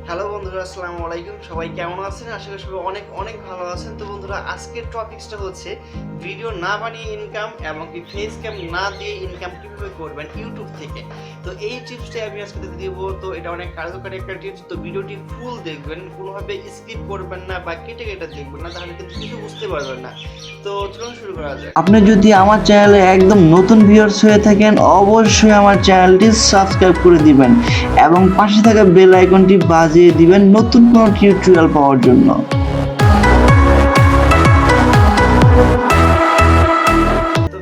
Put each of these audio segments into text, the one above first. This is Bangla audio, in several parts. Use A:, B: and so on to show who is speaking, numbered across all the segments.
A: হ্যালো বন্ধুরা, আসসালামু আলাইকুম। সবাই কেমন আছেন? আশা করি সবাই অনেক অনেক ভালো আছেন। তো বন্ধুরা, আজকের টপিকসটা হচ্ছে ভিডিও না বানিয়ে ইনকাম এবং কি ফেস ক্যাম না দিয়ে ইনকাম কিভাবে করবেন ইউটিউব থেকে। তো এই টিপসটাই আমি আজকে দিব। তো এটা অনেক কার্যকরী একটা টিপস। তো ভিডিওটি ফুল দেখবেন, কোনোভাবে স্কিপ করবেন না বা কেটে কেটে দেখবেন না, তাহলে কিন্তু কিছু বুঝতে পারবেন না। তো চলুন শুরু করা যাক।
B: আপনি যদি আমার চ্যানেলে একদম নতুন ভিউয়ার্স হয়ে থাকেন, অবশ্যই আমার চ্যানেলটি সাবস্ক্রাইব করে দিবেন এবং পাশে থাকা বেল আইকনটি বাজিয়ে দিবেন নতুন কোনো টিউটোরিয়াল পাওয়ার জন্য।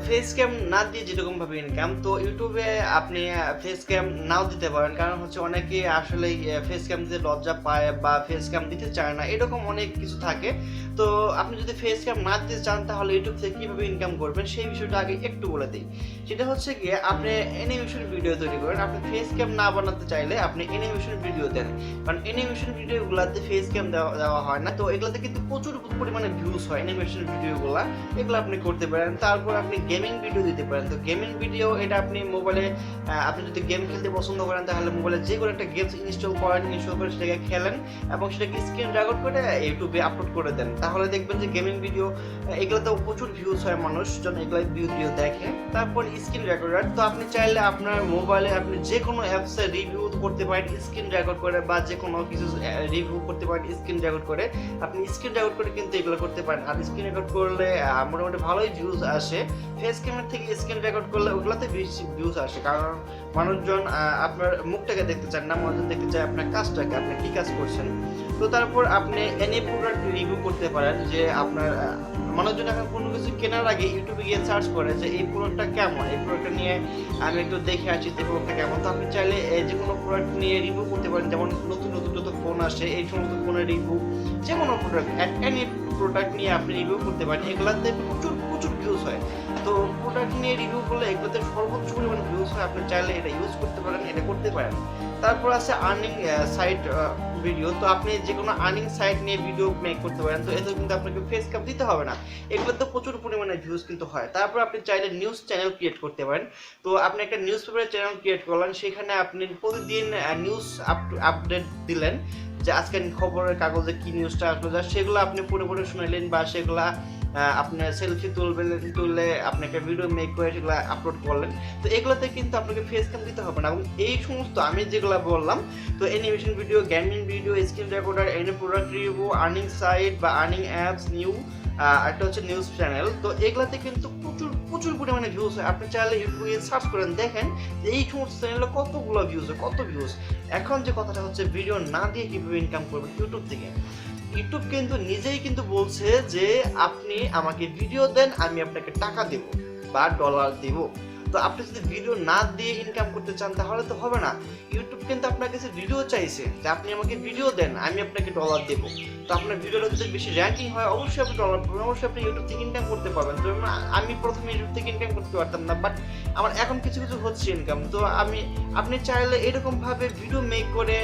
A: ফেস ক্যাম না দিয়ে যেরকম ভাবে ইনকাম, তো ইউটিউবে আপনি ফেস ক্যাম নাও দিতে পারেন, কারণ হচ্ছে অনেকে আসলে ফেস ক্যাম দিতে লজ্জা পায় বা ফেস ক্যাম দিতে চায় না, এরকম অনেক কিছু থাকে। তো আপনি যদি ফেস ক্যাম না দিতে চান, তাহলে ইউটিউব থেকে কীভাবে ইনকাম করবেন সেই বিষয়টা আগে একটু বলে দিই। সেটা হচ্ছে গিয়ে আপনি অ্যানিমেশন ভিডিও তৈরি করেন। আপনি ফেস ক্যাম না বানাতে চাইলে আপনি অ্যানিমেশন ভিডিও দেন, কারণ অ্যানিমেশন ভিডিওগুলোতে ফেস ক্যাম দেওয়া হয় না। তো এগুলোতে কিন্তু প্রচুর পরিমাণে ভিউজ হয় অ্যানিমেশন ভিডিওগুলো, এগুলো আপনি করতে পারেন। তারপর আপনি গেমিং ভিডিও দিতে পারেন। তো গেমিং ভিডিও এটা আপনি মোবাইলে, আপনি যদি গেম খেলতে পছন্দ করেন, তাহলে মোবাইলে যে কোনো একটা গেমস ইনস্টল করে সেটাকে খেলেন এবং সেটাকে স্ক্রিন রেকর্ড করে ইউটিউবে আপলোড করে দেন। তাহলে দেখবেন যে গেমিং ভিডিও এগুলোতেও প্রচুর ভিউজ হয়, মানুষজন এগুলো ভিডিও দেখে। তারপর স্ক্রিন রেকর্ডার, তো আপনি চাইলে আপনার মোবাইলে আপনি যে কোনো অ্যাপসে রিভিউ করতে পারেন স্ক্রিন রেকর্ড করে, বা যে কোনো কিছু রিভিউ করতে পারেন স্ক্রিন রেকর্ড করে। আপনি স্ক্রিন রেকর্ড করে কিন্তু এগুলো করতে পারেন। আর স্ক্রিন রেকর্ড করলে মোটামুটি ভালোই ভিউজ আসে। ফেস ক্যামেরা থেকে স্ক্রিন রেকর্ড করলে ওগুলোতে বেশি ভিউজ আসে, কারণ মানুষজন আপনার মুখটাকে দেখতে চান না, মানুষজন দেখতে চায় আপনার কাজটাকে, আপনি কি কাজ করছেন। তো তারপর আপনি এনি প্রোডাক্ট রিভিউ করতে পারেন, যে আপনার মানুষজন এখন কোনো কিছু কেনার আগে ইউটিউবে গিয়ে সার্চ করে যে এই প্রোডাক্টটা কেমন, এই প্রোডাক্টটা নিয়ে আমি একটু দেখে আসি যে প্রোডাক্টটা কেমন। তো আপনি চাইলে যে কোনো প্রোডাক্ট নিয়ে রিভিউ করতে পারেন, যেমন নতুন নতুন যত ফোন আসে এই সমস্ত ফোনের রিভিউ, যে কোনো প্রোডাক্ট এনি প্রোডাক্ট নিয়ে আপনি রিভিউ করতে পারেন। এগুলাতে প্রচুর প্রচুর ভিউজ হয়। তো প্রোডাক্ট নিয়ে রিভিউ করলে এগুলোতে সর্বোচ্চ পরিমাণে ভিউজ হয়। আপনি চাইলে এটা ইউজ করতে পারেন, এটা করতে পারেন। তারপর আছে আর্নিং সাইট ভিডিও। তো আপনি যে কোনো আর্নিং সাইট নিয়ে ভিডিও মেক করতে পারেন। তো এতে কিন্তু আপনাকে ফেস ক্যাম দিতে হবে না, এগুলোতে প্রচুর পরিমাণে ভিউজ কিন্তু হয়। তারপর আপনি চাইলে নিউজ চ্যানেল ক্রিয়েট করতে পারেন। তো আপনি একটা নিউজ পেপারের চ্যানেল ক্রিয়েট করলেন, সেখানে আপনি প্রতিদিন নিউজ আপডেট দিলেন, যে আজকের খবরের কাগজে কি নিউজটা আসলো, সেগুলো আপনি পুরোপুরি শুনাইলেন, বা সেগুলা আপনার সেলফি তুললে আপনি একটা ভিডিও মেক করে সেগুলো আপলোড করলেন। তো এগুলোতে কিন্তু আপনাকে ফেস ক্যাম দিতে হবে না। এবং এই সমস্ত আমি যেগুলো বললাম, তো animation video, gaming video, screen recorder, any product review, earning site বা আর্নিং অ্যাপস, একটা হচ্ছে নিউজ চ্যানেল, তো এগুলাতে কিন্তু প্রচুর প্রচুর পরিমাণে ভিউজ হয়। আপনি চাইলে ইউটিউবে সার্চ করেন, দেখেন যে এই সমস্ত চ্যানেলে কতগুলো ভিউজ হয়, কত ভিউজ। এখন যে কথাটা হচ্ছে ভিডিও না দিয়ে কীভাবে ইনকাম করবেন ইউটিউব থেকে। ইউটিউব কিন্তু নিজেই কিন্তু বলছে যে আপনি আমাকে ভিডিও দেন, আমি আপনাকে টাকা দেব বা ডলার দেব। তো আপনি যদি ভিডিও না দিয়ে ইনকাম করতে চান, তাহলে তো হবে না। ইউটিউব কিন্তু আপনার কাছে ভিডিও চাইছে, যে আপনি আমাকে ভিডিও দেন, আমি আপনাকে ডলার দেব। তো আপনার ভিডিওটা যদি বেশি র্যাঙ্কিং হয়, অবশ্যই আপনি ডলার পাবেন, অবশ্যই আপনি ইউটিউব থেকে ইনকাম করতে পারবেন। তো আমি প্রথমে ইউটিউব থেকে ইনকাম করতে পারতাম না, বাট আমার এখন কিছু কিছু হচ্ছে ইনকাম। তো আপনি চাইলে এরকমভাবে ভিডিও মেক করে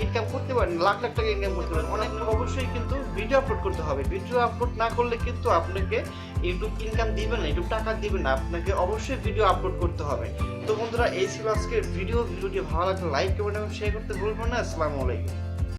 A: ইনকাম করতে পারেন, লাখ লাখ টাকা ইনকাম করতে পারেন। অনেক অবশ্যই কিন্তু ভিডিও আপলোড করতে হবে। ভিডিও আপলোড না করলে কিন্তু আপনাকে ইউটিউব ইনকাম দিবে না, ইউটিউব টাকা দিবে না। আপনাকে অবশ্যই ভিডিও আপলোড করতে হবে। তো বন্ধুরা, এই ছিল আজকের ভিডিওটি ভালো লাগলে লাইক, কমেন্ট এবং শেয়ার করতে ভুলবেন না। আসসালামু আলাইকুম।